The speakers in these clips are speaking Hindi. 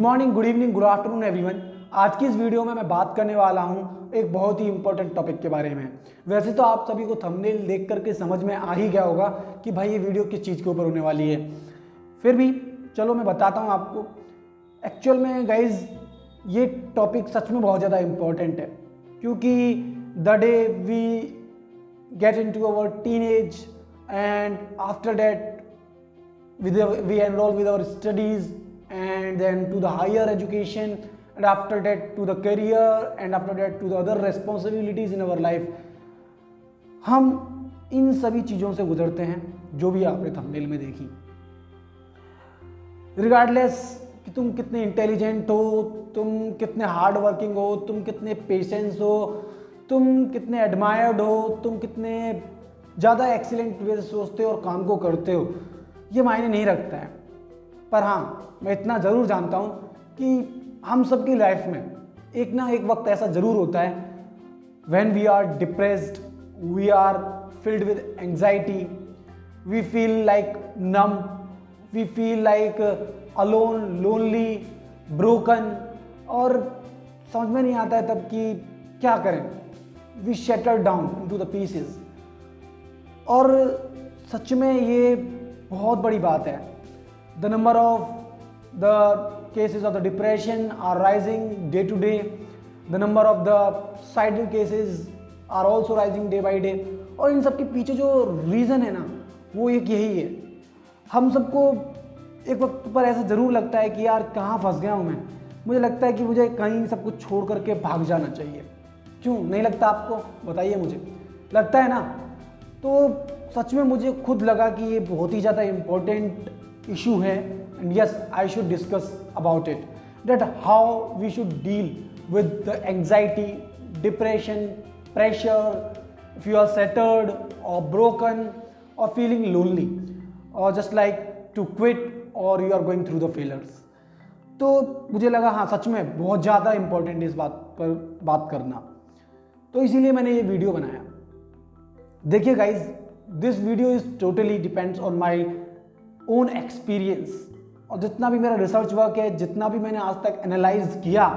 Morning, good evening, good afternoon everyone. आज की इस वीडियो में मैं बात करने वाला हूं एक बहुत ही इंपॉर्टेंट टॉपिक के बारे में। वैसे तो आप सभी को थंबनेल देख करके समझ में आ ही गया होगा कि भाई ये वीडियो किस चीज़ के ऊपर होने वाली है। फिर भी चलो मैं बताता हूं आपको। एक्चुअल में गाइज ये टॉपिक सच में बहुत ज़्यादा इम्पोर्टेंट है, क्योंकि the day we get into our teenage and after that we enroll with our studies and then to the higher education and after that to the career and after that to the other responsibilities in our life। हम इन सभी चीज़ों से गुजरते हैं जो भी आपने थंबनेल में देखी। रिगार्डलेस कि तुम कितने इंटेलिजेंट हो, तुम कितने हार्ड वर्किंग हो, तुम कितने पेशेंस हो, तुम कितने एडमायर्ड हो, तुम कितने ज़्यादा एक्सीलेंट वे से सोचते हो और काम को करते हो, ये मायने नहीं रखता है। पर हाँ, मैं इतना ज़रूर जानता हूँ कि हम सबकी लाइफ में एक ना एक वक्त ऐसा ज़रूर होता है when we are depressed, we are filled with anxiety, we feel like numb, we feel like alone, lonely, broken, और समझ में नहीं आता है तब कि क्या करें। We shatter down into the pieces. और सच में ये बहुत बड़ी बात है। The number of the cases of the depression are rising day to day, the number of the suicidal cases are also rising day by day. और इन सब के पीछे जो रीज़न है ना, वो एक यही है। हम सबको एक वक्त पर ऐसा ज़रूर लगता है कि यार कहाँ फंस गया हूँ मैं। मुझे लगता है कि मुझे कहीं सब कुछ छोड़ करके भाग जाना चाहिए। क्यों नहीं लगता आपको? बताइए मुझे। लगता है ना? तो सच में मुझे खुद लगा कि ये बहुत ही ज़्यादा इम्पोर्टेंट इशू है and yes I should discuss about it, that how we should deal with the anxiety, depression, pressure, if you are shattered और ब्रोकन और फीलिंग लोनली और जस्ट लाइक टू क्विट और you are going through the failures. तो मुझे लगा हाँ सच में बहुत ज़्यादा इम्पोर्टेंट है इस बात पर बात करना, तो इसीलिए मैंने ये वीडियो बनाया। देखिए guys, this video is totally depends on my own experience. और जितना भी मेरा रिसर्च वर्क है, जितना भी मैंने आज तक एनालाइज किया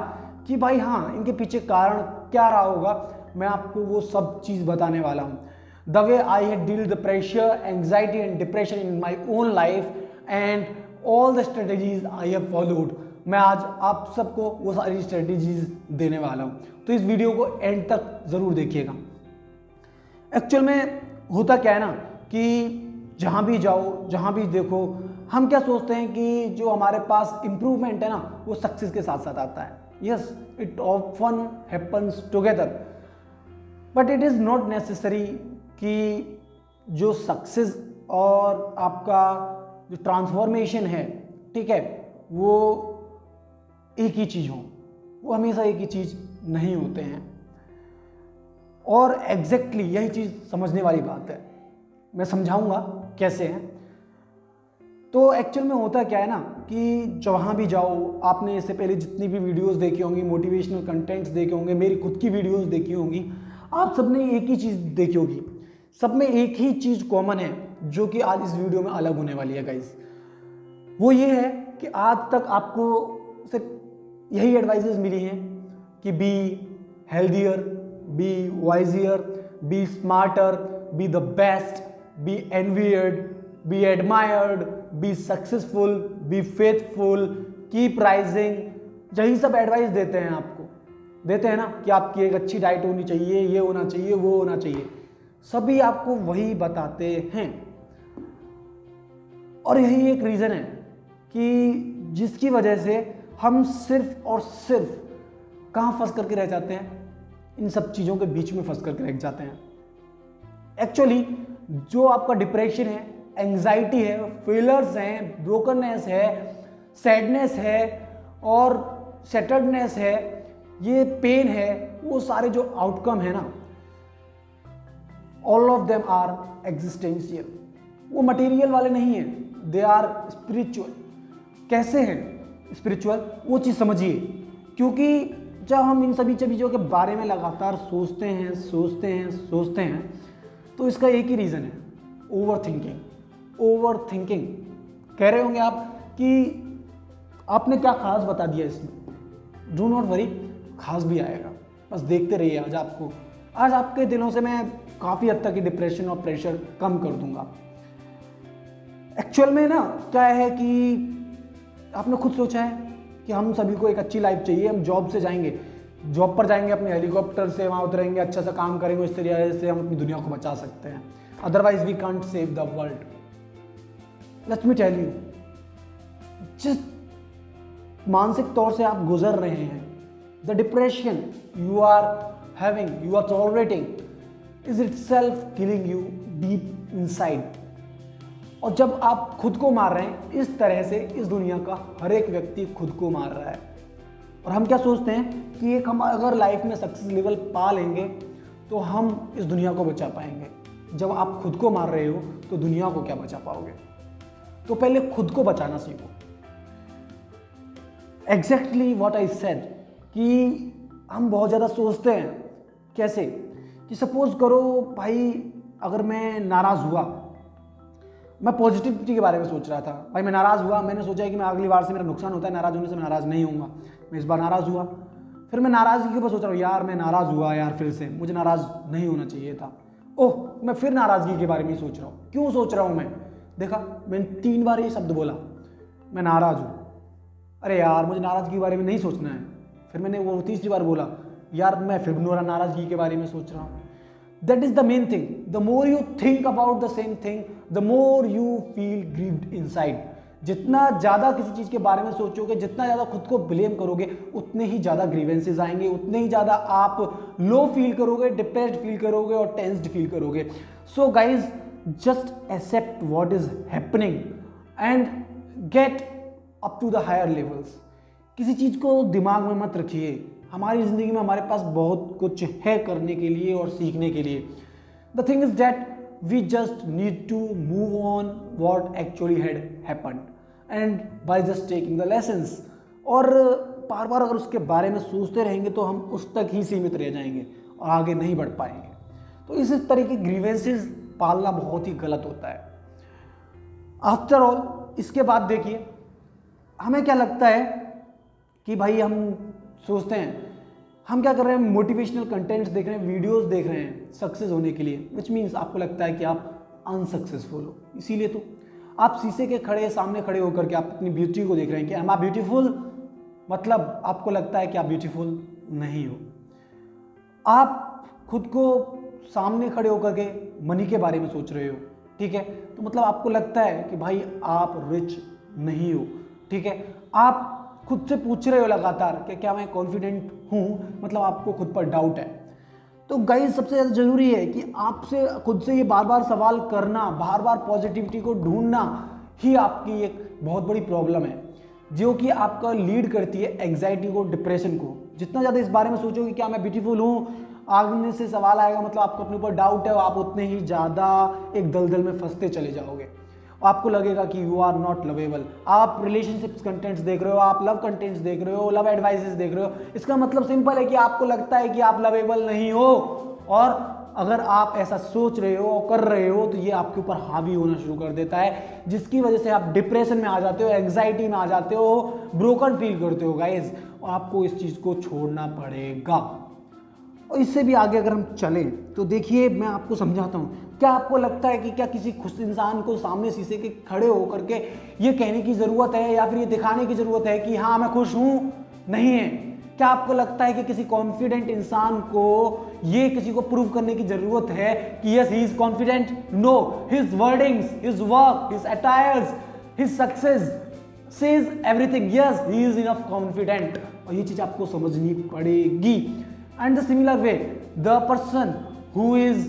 कि भाई हाँ इनके पीछे कारण क्या रहा होगा, मैं आपको वो सब चीज़ बताने वाला हूँ। The way I had deal the pressure, anxiety and depression in my own life and all the strategies I have followed, मैं आज आप सबको वो सारी स्ट्रेटेजीज देने वाला हूँ। तो इस वीडियो को एंड तक ज़रूर देखिएगा। एक्चुअल में होता क्या है ना कि जहाँ भी जाओ, जहाँ भी देखो, हम क्या सोचते हैं कि जो हमारे पास इम्प्रूवमेंट है ना वो सक्सेस के साथ साथ आता है। Yes, it often happens together, but it is not necessary कि जो सक्सेस और आपका जो ट्रांसफॉर्मेशन है, ठीक है, वो एक ही चीज़ हो। वो हमेशा एक ही चीज़ नहीं होते हैं। और एग्जैक्टली यही चीज़ समझने वाली बात है। मैं समझाऊंगा कैसे है। तो एक्चुअल में होता क्या है ना कि जहाँ भी जाओ, आपने इससे पहले जितनी भी वीडियोस देखी होंगी, मोटिवेशनल कंटेंट्स देखे होंगे, मेरी खुद की वीडियोस देखी होंगी, आप सबने एक ही चीज़ देखी होगी। सब में एक ही चीज़ कॉमन है जो कि आज इस वीडियो में अलग होने वाली है गाइज। वो ये है कि आज तक आपको सिर्फ यही एडवाइजेस मिली हैं कि be healthier, be wiser, be smarter, be the best, be envied, be admired, be successful, be faithful, keep rising। यही सब एडवाइस देते हैं आपको, देते हैं ना कि आपकी एक अच्छी डाइट होनी चाहिए, ये होना चाहिए, वो होना चाहिए, सभी आपको वही बताते हैं। और यही एक रीज़न है कि जिसकी वजह से हम सिर्फ और सिर्फ कहाँ फंस करके रह जाते हैं, इन सब चीज़ों के बीच में फंस करके रह जाते हैं। एक्चुअली जो आपका डिप्रेशन है, एंग्जाइटी है, फेलर्स हैं, ब्रोकननेस है, सैडनेस है और सेटर्डनेस है, ये पेन है, वो सारे जो आउटकम है ना, all of them are existential. वो मटेरियल वाले नहीं हैं, दे आर स्पिरिचुअल। कैसे हैं स्पिरिचुअल? वो चीज़ समझिए। क्योंकि जब हम इन सभी चीज़ों के बारे में लगातार सोचते हैं तो इसका एक ही रीज़न है, ओवर थिंकिंग। ओवर थिंकिंग कह रहे होंगे आप कि आपने क्या खास बता दिया इसमें? डू नॉट वरी, खास भी आएगा, बस देखते रहिए। आज आपके दिलों से मैं काफ़ी हद तक की डिप्रेशन और प्रेशर कम कर दूंगा। एक्चुअल में ना क्या है कि आपने खुद सोचा है कि हम सभी को एक अच्छी लाइफ चाहिए, हम जॉब से जाएंगे, जॉब पर जाएंगे, अपने हेलीकॉप्टर से वहाँ उतरेंगे, अच्छा सा काम करेंगे, इस तरीके से हम अपनी दुनिया को बचा सकते हैं। Otherwise we can't save the world. Let me tell you, जिस मानसिक तौर से आप गुजर रहे हैं, the depression you are having, you are tolerating, is itself killing you deep inside. और जब आप खुद को मार रहे हैं इस तरह से, इस दुनिया का हर एक व्यक्ति खुद को मार रहा है। और हम क्या सोचते हैं कि एक हम अगर लाइफ में सक्सेस लेवल पा लेंगे तो हम इस दुनिया को बचा पाएंगे। जब आप खुद को मार रहे हो तो दुनिया को क्या बचा पाओगे? तो पहले खुद को बचाना सीखो। एग्जैक्टली व्हाट आई सेड, कि हम बहुत ज़्यादा सोचते हैं। कैसे कि सपोज करो भाई, अगर मैं नाराज़ हुआ, मैं पॉजिटिविटी के बारे में सोच रहा था, भाई मैं नाराज़ हुआ, मैंने सोचा है कि मैं अगली बार से मेरा नुकसान होता है, नाराज़ होने से मैं नाराज़ नहीं होऊंगा, मैं इस बार नाराज़ हुआ। फिर मैं नाराज़गी के ऊपर सोच रहा हूँ, यार मैं नाराज़ हुआ यार, फिर से मुझे नाराज़ नहीं होना चाहिए था। ओह, मैं फिर नाराज़गी के बारे में ही सोच रहा हूँ। क्यों सोच रहा हूँ मैं? देखा, मैंने 3 बार ये शब्द बोला, मैं नाराज़ हूँ। अरे यार, मुझे नाराज़गी के बारे में नहीं सोचना है। फिर मैंने वो तीसरी बार बोला, यार मैं फिर नाराज़गी के बारे में सोच रहा हूँ। That is the main thing. The more you think about the same thing, the more you feel grieved inside. जितना ज़्यादा किसी चीज़ के बारे में सोचोगे, जितना ज़्यादा खुद को ब्लेम करोगे, उतने ही ज़्यादा ग्रीवेंसेस आएंगे, उतने ही ज़्यादा आप लो फील करोगे, डिप्रेस्ड फील करोगे और टेंस्ड फील करोगे। So guys, just accept what is happening and get up to the higher levels. किसी चीज़ को दिमाग में मत रखिए। हमारी ज़िंदगी में हमारे पास बहुत कुछ है करने के लिए और सीखने के लिए। The thing is that we just need to move on what actually had happened and by just taking the lessons. और बार बार अगर उसके बारे में सोचते रहेंगे तो हम उस तक ही सीमित रह जाएंगे और आगे नहीं बढ़ पाएंगे। तो इस तरह के ग्रीवेंसेस पालना बहुत ही गलत होता है। आफ्टर ऑल, इसके बाद देखिए, हमें क्या लगता है कि भाई हम सोचते हैं, हम क्या कर रहे हैं, मोटिवेशनल कंटेंट्स देख रहे हैं, वीडियोस देख रहे हैं सक्सेस होने के लिए, विच मीन्स आपको लगता है कि आप अनसक्सेसफुल हो। इसीलिए तो आप शीशे के सामने खड़े होकर के आप अपनी ब्यूटी को देख रहे हैं कि एम आई ब्यूटीफुल, मतलब आपको लगता है कि आप ब्यूटीफुल नहीं हो। आप खुद को सामने खड़े होकर के मनी के बारे में सोच रहे हो, ठीक है, तो मतलब आपको लगता है कि भाई आप रिच नहीं हो, ठीक है। आप खुद से पूछ रहे हो लगातार कि क्या मैं कॉन्फिडेंट हूँ, मतलब आपको खुद पर डाउट है। तो गाइस, सबसे ज़्यादा जरूरी है कि आपसे खुद से ये बार बार सवाल करना, बार बार पॉजिटिविटी को ढूंढना ही आपकी एक बहुत बड़ी प्रॉब्लम है, जो कि आपका लीड करती है एंग्जाइटी को, डिप्रेशन को। जितना ज़्यादा इस बारे में सोचोगे क्या मैं ब्यूटीफुल हूँ, आगे से सवाल आएगा, मतलब आपको अपने ऊपर डाउट है, आप उतने ही ज़्यादा एक दलदल में फंसते चले जाओगे। आपको लगेगा कि यू आर नॉट लवेबल। आप रिलेशनशिप्स कंटेंट्स देख रहे हो, आप लव कंटेंट्स देख रहे हो, लव एडवाइसेस देख रहे हो, इसका मतलब सिंपल है कि आपको लगता है कि आप लवेबल नहीं हो। और अगर आप ऐसा सोच रहे हो और कर रहे हो तो ये आपके ऊपर हावी होना शुरू कर देता है, जिसकी वजह से आप डिप्रेशन में आ जाते हो, एंग्जाइटी में आ जाते हो, ब्रोकन फील करते हो गाइज। और आपको इस चीज़ को छोड़ना पड़ेगा। और इससे भी आगे अगर हम चलें तो देखिए, मैं आपको समझाता हूँ। क्या आपको लगता है कि क्या किसी खुश इंसान को सामने शीशे के खड़े होकर के ये कहने की ज़रूरत है या फिर ये दिखाने की ज़रूरत है कि हाँ मैं खुश हूँ? नहीं है। क्या आपको लगता है कि किसी कॉन्फिडेंट इंसान को ये किसी को प्रूव करने की ज़रूरत है कि yes he is confident? No, his wordings, his work, his attires, his success says everything, yes he is enough confident. और ये चीज़ आपको समझनी पड़ेगी। And the similar way, the person who is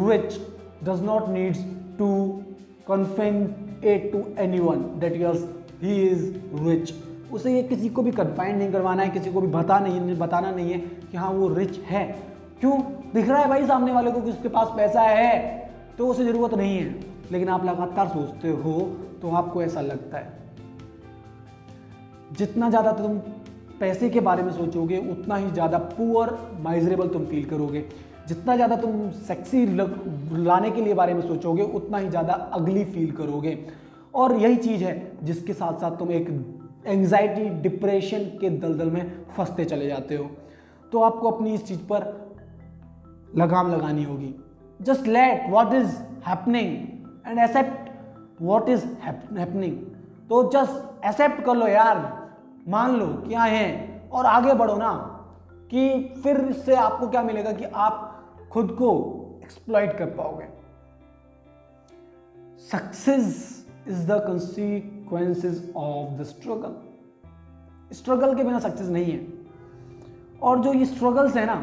rich does not need to confine it to anyone that yes, he is rich. उसे ये किसी को भी कन्फाइन नहीं करवाना है, किसी को भी बताना नहीं है कि हाँ वो रिच है। क्यों? दिख रहा है भाई सामने वाले को कि उसके पास पैसा है, तो उसे ज़रूरत नहीं है। लेकिन आप लगातार सोचते हो तो आपको ऐसा लगता है। जितना ज़्यादा तुम पैसे के बारे में सोचोगे उतना ही ज़्यादा पुअर, माइजरेबल तुम फील करोगे। जितना ज़्यादा तुम सेक्सी लाने के लिए बारे में सोचोगे उतना ही ज़्यादा अगली फील करोगे। और यही चीज़ है जिसके साथ साथ तुम एक एंजाइटी डिप्रेशन के दलदल में फंसते चले जाते हो। तो आपको अपनी इस चीज पर लगाम लगानी होगी। Just let what is happening and accept what is happening. तो जस्ट एक्सेप्ट कर लो यार, मान लो क्या है और आगे बढ़ो ना, कि फिर इससे आपको क्या मिलेगा कि आप खुद को एक्सप्लॉइट कर पाओगे। Success is the consequences of the struggle. Struggle के बिना सक्सेस नहीं है। और जो ये स्ट्रगल्स है ना,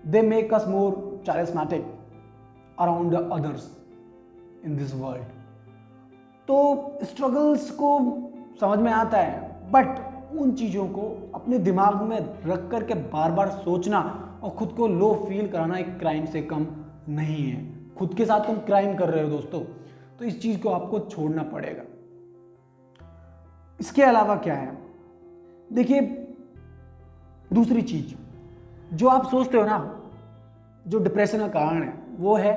they make us more charismatic around the others in this world. तो स्ट्रगल्स को समझ में आता है, बट उन चीज़ों को अपने दिमाग में रख कर के बार बार सोचना और खुद को लो फील कराना एक क्राइम से कम नहीं है। खुद के साथ तुम क्राइम कर रहे हो दोस्तों, तो इस चीज़ को आपको छोड़ना पड़ेगा। इसके अलावा क्या है, देखिए दूसरी चीज जो आप सोचते हो ना, जो डिप्रेशन का कारण है, वो है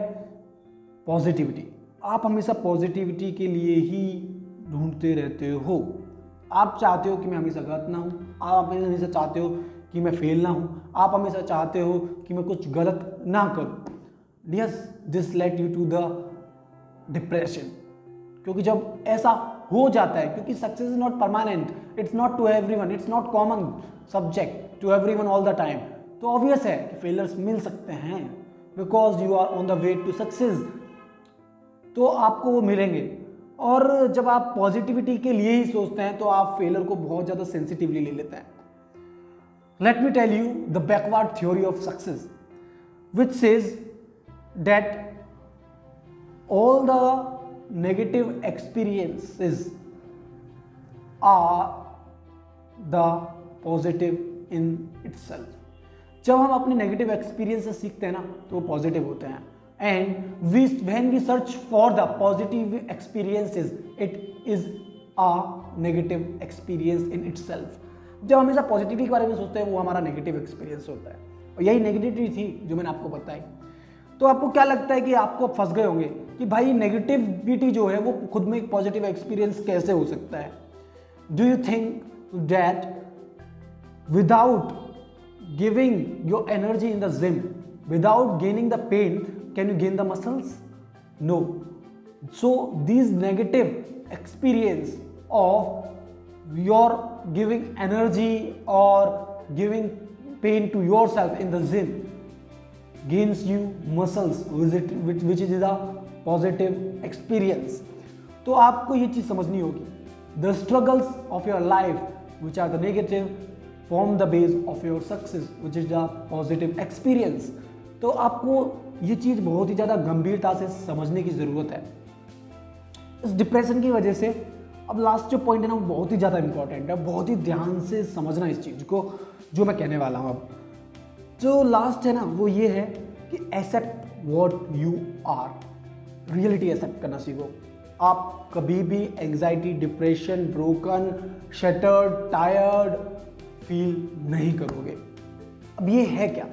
पॉजिटिविटी। आप हमेशा पॉजिटिविटी के लिए ही ढूंढते रहते हो। आप चाहते हो कि मैं हमेशा गलत ना हूं, आप हमेशा चाहते हो कि मैं फेल ना हूं, आप हमेशा चाहते हो कि मैं कुछ गलत ना करूं। Yes, this led you to the depression. क्योंकि जब ऐसा हो जाता है, क्योंकि success is not permanent, it's not to everyone, it's not common subject to everyone all the time. तो ऑब्वियस है कि फेलियर्स मिल सकते हैं, because you are on the way to success. तो आपको वो मिलेंगे। और जब आप पॉजिटिविटी के लिए ही सोचते हैं तो आप फेलियर को बहुत ज़्यादा सेंसिटिवली ले लेते हैं। Let me tell you the backward theory of success which says that all the negative experiences are the positive in itself। जब हम अपने नेगेटिव एक्सपीरियंस से सीखते हैं ना, तो वो पॉजिटिव होते हैं। And when we search for the positive experiences, it is a negative experience in itself. जब हमेशा पॉजिटिविटी के बारे में सोचते हैं, वो हमारा नेगेटिव एक्सपीरियंस होता है। और यही नेगेटिविटी थी जो मैंने आपको बताई। तो आपको क्या लगता है कि आपको फंस गए होंगे कि भाई नेगेटिविटी जो है वो खुद में एक पॉजिटिव एक्सपीरियंस कैसे हो सकता है। Do you think that without giving your energy in the gym, without gaining the pain, can you gain the muscles? No. So these negative experience of your giving energy और giving pain to yourself in the gym gains you muscles which is a positive experience। तो आपको ये चीज समझनी होगी। The struggles of your life which are the negative form the base of your success which is the positive experience। तो आपको ये चीज बहुत ही ज्यादा गंभीरता से समझने की जरूरत है। इस डिप्रेशन की वजह से अब लास्ट जो पॉइंट है ना, वो बहुत ही ज्यादा इंपॉर्टेंट है। बहुत ही ध्यान से समझना इस चीज को जो मैं कहने वाला हूं। अब जो लास्ट है ना, वो ये है कि accept what you are. Reality accept करना सीखो। आप कभी भी anxiety, depression, broken, shattered, tired feel नहीं करोगे। अब ये है क्या,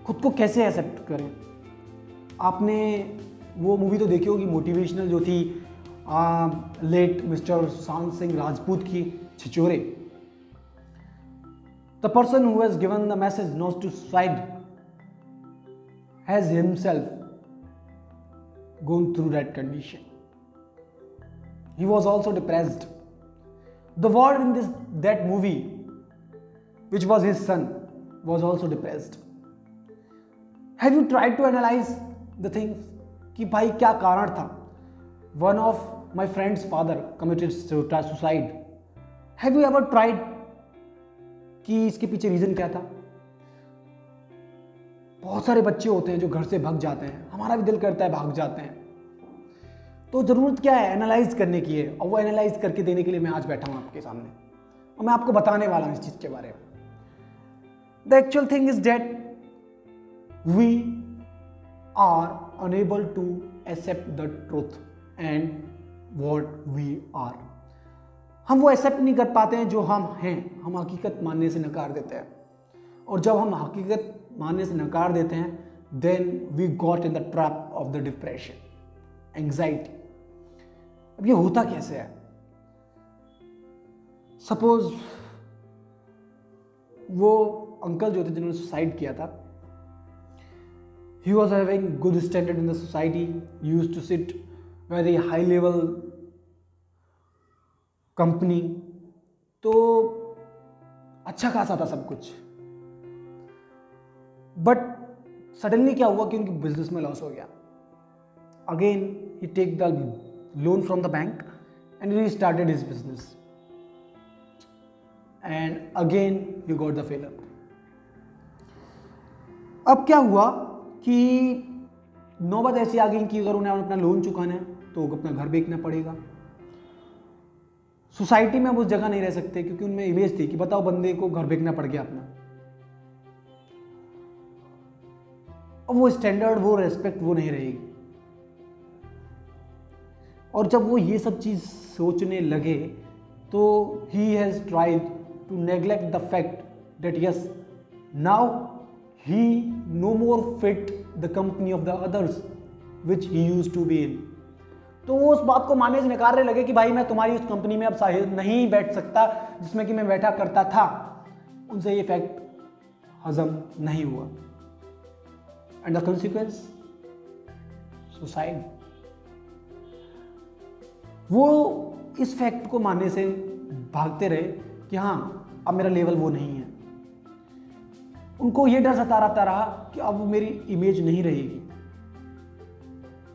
खुद को कैसे एक्सेप्ट करें? आपने वो मूवी तो देखी होगी मोटिवेशनल, जो थी लेट मिस्टर सुशांत सिंह राजपूत की, छिछोरे। The person who has given the message not to suicide has himself gone through that condition. He was also depressed. The word in that movie, which was his son, was also depressed. Have you tried to analyze the things कि भाई क्या कारण था? One of my friend's father committed suicide. Have you ever tried कि इसके पीछे रीजन क्या था? बहुत सारे बच्चे होते हैं जो घर से भाग जाते हैं, हमारा भी दिल करता है भाग जाते हैं। तो जरूरत क्या है? एनालाइज करने की है, और वो एनालाइज करके देने के लिए मैं आज बैठा हूं आपके सामने, और मैं आपको बताने वाला हूं इस चीज के बारे में। The actual thing is that we are unable to accept the truth and what we are. हम वो एक्सेप्ट नहीं कर पाते हैं जो हम हैं, हम हकीकत मानने से नकार देते हैं। और जब हम हकीकत मानने से नकार देते हैं, then we got in the trap of the depression, anxiety. अब ये होता कैसे है? सपोज वो अंकल जो थे जिन्होंने सुसाइड किया था, he was having good standard in the society, used to sit very high level company, तो अच्छा खासा था सब कुछ, बट सडनली क्या हुआ कि उनकी बिजनेस में लॉस हो गया. Again he take the loan from the bank and he started his business and again he got the failure. अब क्या हुआ कि नौबत ऐसी आ गई कि अगर उन्हें अपना लोन चुकाना है तो अपना घर बेचना पड़ेगा. सोसाइटी में अब उस जगह नहीं रह सकते क्योंकि उनमें इमेज थी कि बताओ बंदे को घर बेचना पड़ गया अपना. अब वो स्टैंडर्ड, वो रेस्पेक्ट वो नहीं रहेगी. और जब वो ये सब चीज सोचने लगे तो he has tried to neglect the fact that yes now he no more fit the company of the others which he used to be in. तो वो उस बात को मानने से नकारने लगे कि भाई मैं तुम्हारी उस कंपनी में अब शायद नहीं बैठ सकता जिसमें कि मैं बैठा करता था. उनसे ये फैक्ट हजम नहीं हुआ एंड द कॉन्सिक्वेंस सुसाइड. वो इस फैक्ट को मानने से भागते रहे कि हाँ अब मेरा लेवल वो नहीं है. उनको ये डर सताता रहा कि अब मेरी इमेज नहीं रहेगी.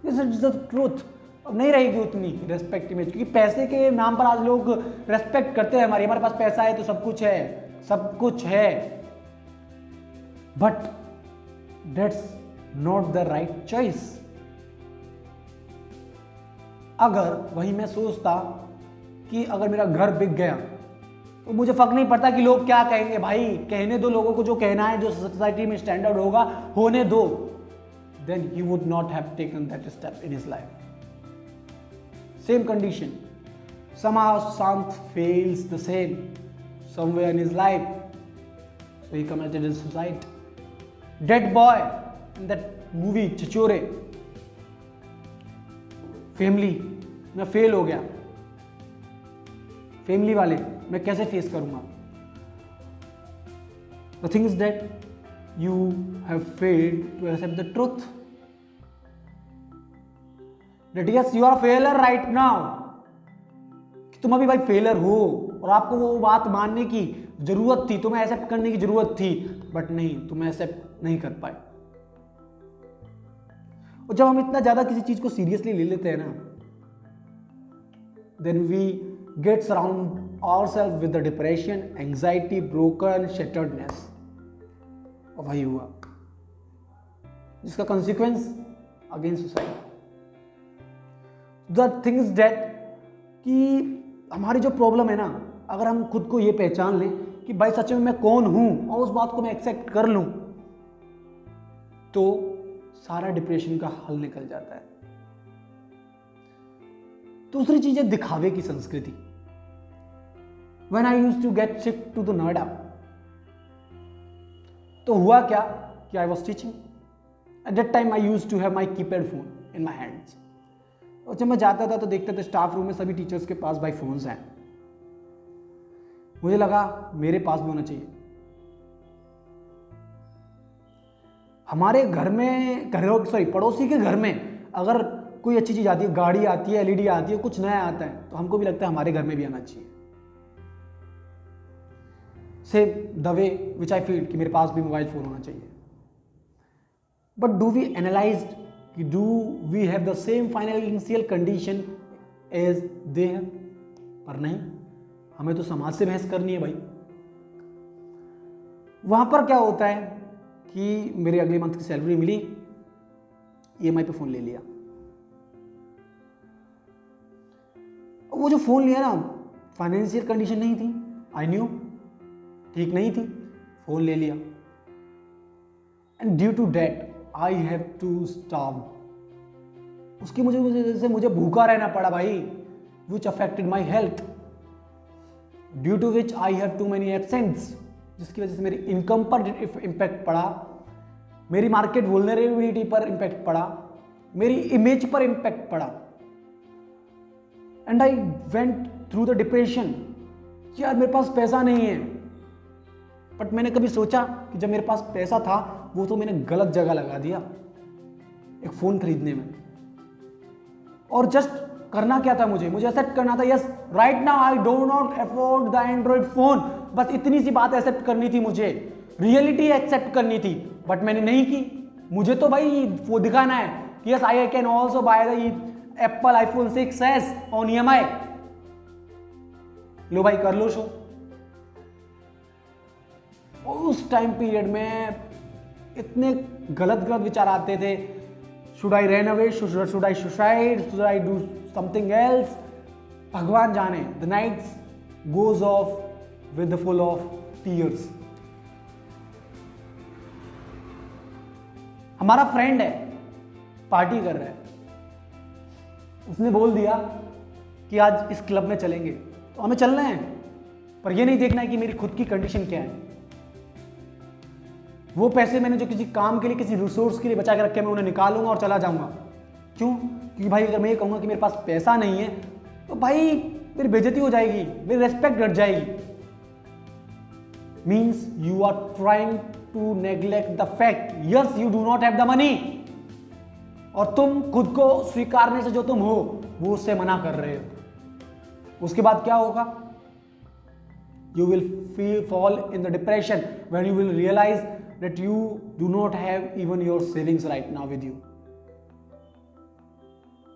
This is the truth. अब नहीं रहेगी उतनी रेस्पेक्ट इमेज, क्योंकि पैसे के नाम पर आज लोग रेस्पेक्ट करते हैं. हमारे पास पैसा है तो सब कुछ है, सब कुछ है, but that's not the right choice. अगर वही मैं सोचता कि अगर मेरा घर बिक गया तो मुझे फर्क नहीं पड़ता कि लोग क्या कहेंगे. भाई कहने दो लोगों को जो कहना है, जो सोसाइटी में स्टैंडर्ड होगा होने दो. Then he would not have taken that step in his life. Same condition. somehow Shant fails the same somewhere in his life, so he committed his suicide. Dead boy in that movie Chhichhore. Family में फेल हो गया. फैमिली वाले मैं कैसे फेस करूंगा? The thing is that you have failed to accept the truth that yes you are a failure right now. कि तुम अभी भाई फेलर हो और आपको वो बात मानने की जरूरत थी, तुम्हें एक्सेप्ट करने की जरूरत थी, बट नहीं, तुम एक्सेप्ट नहीं कर पाए. और जब हम इतना ज्यादा किसी चीज को सीरियसली ले लेते हैं ना, then we get surround ourselves with the depression, anxiety, broken, shatteredness. और वही हुआ जिसका consequence again suicide. The thing is that कि हमारी जो प्रॉब्लम है ना, अगर हम खुद को ये पहचान लें कि भाई सच में मैं कौन हूं और उस बात को मैं एक्सेप्ट कर लूं, तो सारा डिप्रेशन का हल निकल जाता है. दूसरी चीज है दिखावे की संस्कृति. When I used to get shipped to the Noida, तो हुआ क्या कि I was teaching. At that time I used to have my keypad phone in my hands. और जब मैं जाता था तो देखता था स्टाफ रूम में सभी टीचर्स के पास भाई फोन्स हैं. मुझे लगा मेरे पास भी होना चाहिए. हमारे घर में पड़ोसी के घर में अगर कोई अच्छी चीज आती है, गाड़ी आती है, एलईडी आती है, कुछ नया आता है, तो हमको भी लगता है हमारे घर में भी आना चाहिए. Same the way which I feel कि मेरे पास भी मोबाइल फोन होना चाहिए. बट डू वी एनालाइज कि do we have the same financial condition as they have? पर नहीं, हमें तो समाज से बहस करनी है भाई. वहां पर क्या होता है कि मेरे अगले मंथ की सैलरी मिली, ईएमआई पे फोन ले लिया. वो जो फोन लिया ना, फाइनेंशियल कंडीशन नहीं थी, आई न्यू, ठीक नहीं थी, फोन ले लिया. And due to that I have to starve. उसकी वजह से मुझे भूखा रहना पड़ा भाई, which affected my health, due to which I have to many absents, जिसकी वजह से मेरी इनकम पर इम्पैक्ट पड़ा, मेरी मार्केट वुल्नरेबिलिटी पर इम्पैक्ट पड़ा, मेरी इमेज पर इम्पैक्ट पड़ा. And I went through the depression कि यार मेरे पास पैसा नहीं है, बट मैंने कभी सोचा कि जब मेरे पास पैसा था वो तो मैंने गलत जगह लगा दिया एक फ़ोन खरीदने में। और जस्ट करना क्या था, मुझे एक्सेप्ट करना था, yes right now I don't not afford the Android phone, बस इतनी सी बात एक्सेप्ट करनी थी, मुझे रियलिटी एक्सेप्ट करनी थी, बट मैंने नहीं की। मुझे तो भाई वो दिखाना है कि yes I can also buy the Apple iPhone 6s on EMI। लो भाई कर लो शो। उस टाइम पीरियड में इतने गलत गलत विचार आते थे, should I run away, should I suicide, should I do something else, भगवान जाने। The nights goes off with the full of tears. हमारा फ्रेंड है, पार्टी कर रहा है, उसने बोल दिया कि आज इस क्लब में चलेंगे, तो हमें चलना है, पर यह नहीं देखना है कि मेरी खुद की कंडीशन क्या है। वो पैसे मैंने जो किसी काम के लिए, किसी रिसोर्स के लिए बचा के रखे, मैं उन्हें निकालूंगा और चला जाऊंगा। क्यों? क्योंकि भाई अगर मैं ये कहूंगा कि मेरे पास पैसा नहीं है तो भाई मेरी बेइज्जती हो जाएगी, मेरी रेस्पेक्ट घट जाएगी। Means you are trying to neglect the fact yes you do not have the money, और तुम खुद को स्वीकारने से जो तुम हो वो उससे मना कर रहे हो। उसके बाद क्या होगा? You will fall in the depression when you will realize that you do not have even your savings right now with you.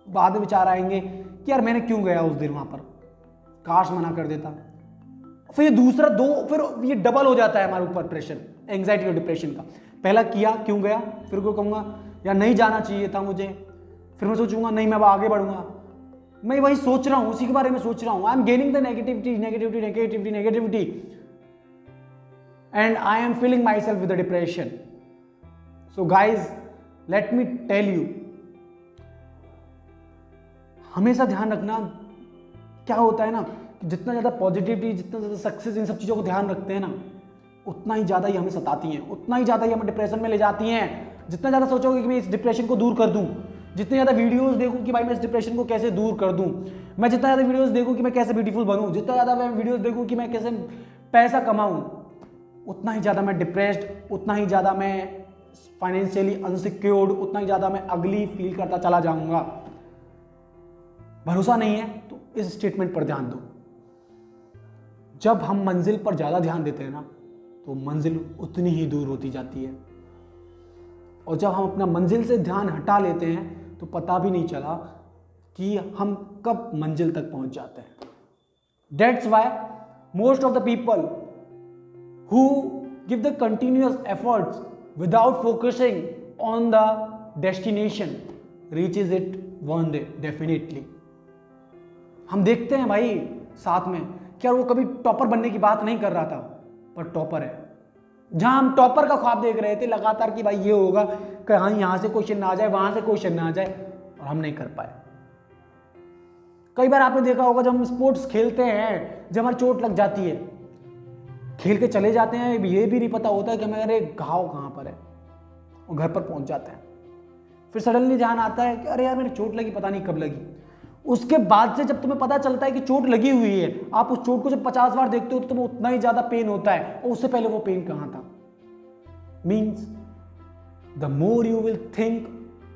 बाद में विचार आएंगे कि यार मैंने क्यों गया उस दिन वहां पर, काश मना कर देता। फिर ये दूसरा फिर ये डबल हो जाता है हमारे ऊपर प्रेशर, एंग्जाइटी और डिप्रेशन का। पहला किया, क्यों गया, फिर को कहूंगा यार नहीं जाना चाहिए था मुझे, फिर मैं सोचूंगा नहीं मैं अब आगे बढ़ूंगा। मैं वही सोच रहा हूं, उसी के बारे में सोच रहा हूं। I am gaining the negativity and I am feeling myself with the depression. So guys let me tell you, हमेशा ध्यान रखना क्या होता है ना, जितना ज्यादा पॉजिटिविटी, जितना ज्यादा सक्सेस, इन सब चीजों को ध्यान रखते हैं ना, उतना ही ज्यादा ही हमें सताती हैं, उतना ही ज्यादा ही हमें डिप्रेशन में ले जाती हैं। जितना ज्यादा सोचोगे कि मैं इस डिप्रेशन को दूर कर दूं, जितने ज़्यादा वीडियोस देखूं कि भाई मैं इस डिप्रेशन को कैसे दूर कर दूं, मैं जितना ज़्यादा वीडियोस देखूं कि मैं कैसे ब्यूटीफुल बनूं, जितना ज़्यादा मैं वीडियोस देखूं कि मैं कैसे पैसा कमाऊं, उतना ही ज़्यादा मैं डिप्रेस्ड, उतना ही ज़्यादा मैं फाइनेंशियली अनसिक्योर्ड, उतना ही ज़्यादा मैं अगली फील करता चला जाऊंगा। भरोसा नहीं है तो इस स्टेटमेंट पर ध्यान दो। जब हम मंजिल पर ज़्यादा ध्यान देते हैं ना, तो मंजिल उतनी ही दूर होती जाती है, और जब हम अपना मंजिल से ध्यान हटा लेते हैं तो पता भी नहीं चला कि हम कब मंजिल तक पहुंच जाते हैं। That's why most of the people who give the continuous efforts without focusing on the destination reaches it one day definitely। हम देखते हैं भाई साथ में क्या वो कभी टॉपर बनने की बात नहीं कर रहा था, पर टॉपर है। जहां हम टॉपर का ख्वाब देख रहे थे लगातार कि भाई ये होगा कि हाँ यहां से क्वेश्चन ना आ जाए, वहां से क्वेश्चन ना आ जाए, और हम नहीं कर पाए। कई बार आपने देखा होगा जब हम स्पोर्ट्स खेलते हैं, जब हमारी चोट लग जाती है, खेल के चले जाते हैं, ये भी नहीं पता होता है कि हमारे घाव कहाँ पर है, और घर पर पहुंच जाते हैं। फिर सडनली ध्यान आता है कि अरे यार मेरी चोट लगी, पता नहीं कब लगी। उसके बाद से जब तुम्हें पता चलता है कि चोट लगी हुई है, आप उस चोट को जब 50 बार देखते हो तो तुम्हें उतना ही ज्यादा पेन होता है, और उससे पहले वो पेन कहाँ था। Means the more you will think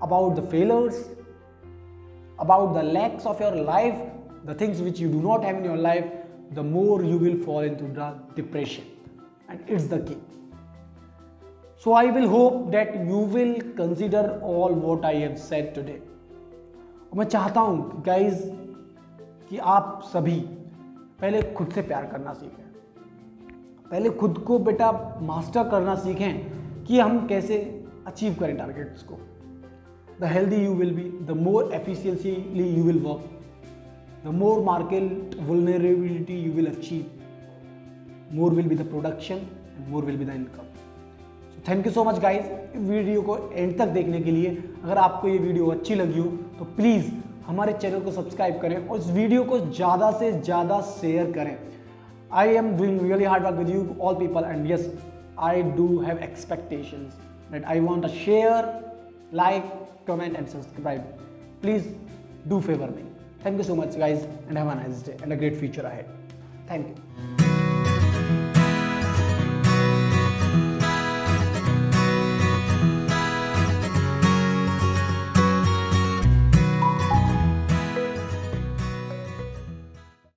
about the failures, about the lacks of your life, the things which you do not have in your life, the more you will fall into the depression, and it's the key. So I will hope that you will consider all what I have said today. और मैं चाहता हूँ guys कि आप सभी पहले खुद से प्यार करना सीखें, पहले खुद को बेटा मास्टर करना सीखें कि हम कैसे अचीव करें टारगेट्स को। The healthy you will be, the more efficiently you will work, the more market vulnerability you will achieve, more will be the production and more will be the income. So thank you so much guys, video को एंड तक देखने के लिए। अगर आपको ये वीडियो अच्छी लगी हो तो प्लीज़ हमारे चैनल को सब्सक्राइब करें और इस वीडियो को ज़्यादा से ज़्यादा शेयर करें। I am doing really hard work with you all people, and yes, I do have expectations that I want to share, like, comment and subscribe. Please do favor me. Thank you so much guys, and have a nice day and a great future ahead. Thank you.